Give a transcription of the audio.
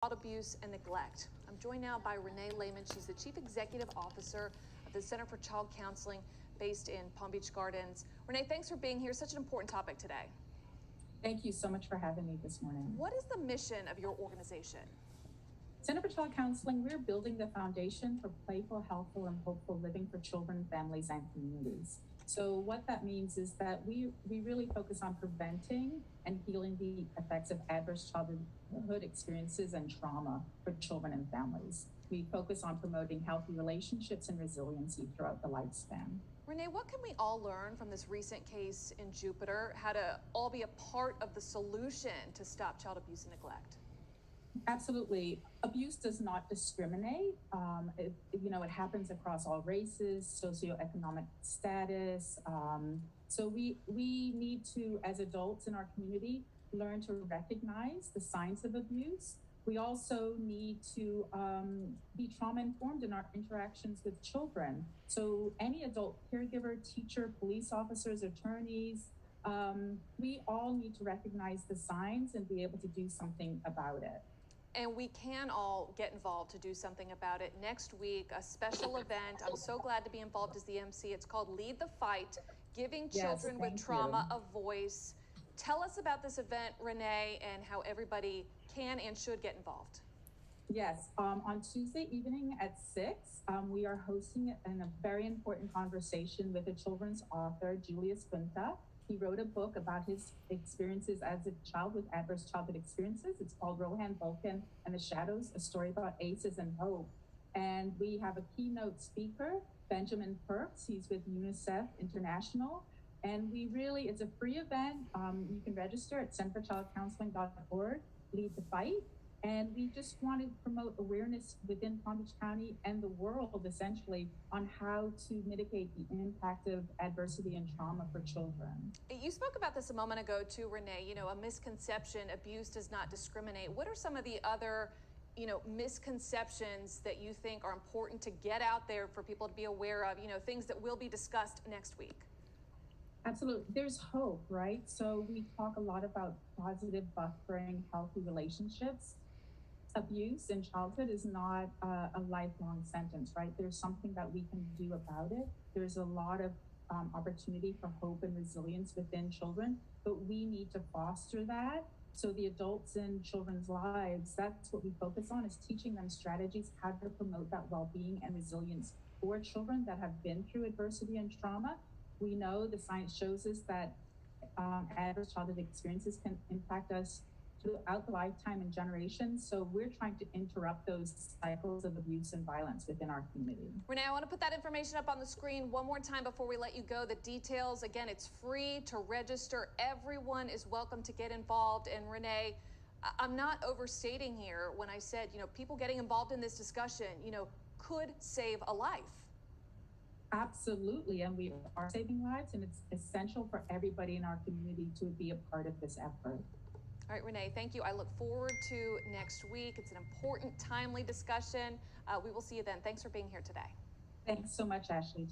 Child abuse and neglect. I'm joined now by Renee Layman. She's the Chief Executive Officer of the Center for Child Counseling based in Palm Beach Gardens. Renee, thanks for being here. Such an important topic today. Thank you so much for having me this morning. What is the mission of your organization? Center for Child Counseling, we're building the foundation for playful, healthful, and hopeful living for children, families, and communities. So what that means is that we really focus on preventing and healing the effects of adverse childhood experiences and trauma for children and families. We focus on promoting healthy relationships and resiliency throughout the lifespan. Renee, what can we all learn from this recent case in Jupiter? How to all be a part of the solution to stop child abuse and neglect? Absolutely. Abuse does not discriminate. It happens across all races, socioeconomic status. So we need to, as adults in our community, learn to recognize the signs of abuse. We also need to be trauma-informed in our interactions with children. So any adult caregiver, teacher, police officers, attorneys, we all need to recognize the signs and be able to do something about it. And we can all get involved to do something about it. Next week, a special event. I'm so glad to be involved as the MC. It's called Lead the Fight, Giving Children with Trauma a Voice. Tell us about this event, Renee, and how everybody can and should get involved. Yes, on Tuesday evening at 6, we are hosting a very important conversation with a children's author, Juleus Ghunta. He wrote a book about his experiences as a child with adverse childhood experiences. It's called Rohan Bullkin and the Shadows, a story about aces and hope. And we have a keynote speaker, Benjamin Perks. He's with UNICEF International. And it's a free event. You can register at centerforchildcounseling.org, Lead the Fight. And we just want to promote awareness within Palm Beach County and the world, essentially, on how to mitigate the impact of adversity and trauma for children. You spoke about this a moment ago, too, Renee. A misconception, abuse does not discriminate. What are some of the other, misconceptions that you think are important to get out there for people to be aware of, things that will be discussed next week? Absolutely. There's hope, right? So we talk a lot about positive buffering, healthy relationships. Abuse in childhood is not a lifelong sentence, right? There's something that we can do about it. There's a lot of opportunity for hope and resilience within children, but we need to foster that. So the adults in children's lives, that's what we focus on, is teaching them strategies, how to promote that well-being and resilience for children that have been through adversity and trauma. We know the science shows us that adverse childhood experiences can impact us throughout the lifetime and generations. So we're trying to interrupt those cycles of abuse and violence within our community. Renee, I want to put that information up on the screen one more time before we let you go. The details, again, it's free to register. Everyone is welcome to get involved. And Renee, I'm not overstating here when I said, people getting involved in this discussion, could save a life. Absolutely, and we are saving lives, and it's essential for everybody in our community to be a part of this effort. All right, Renee, thank you. I look forward to next week. It's an important, timely discussion. We will see you then. Thanks for being here today. Thanks so much, Ashley.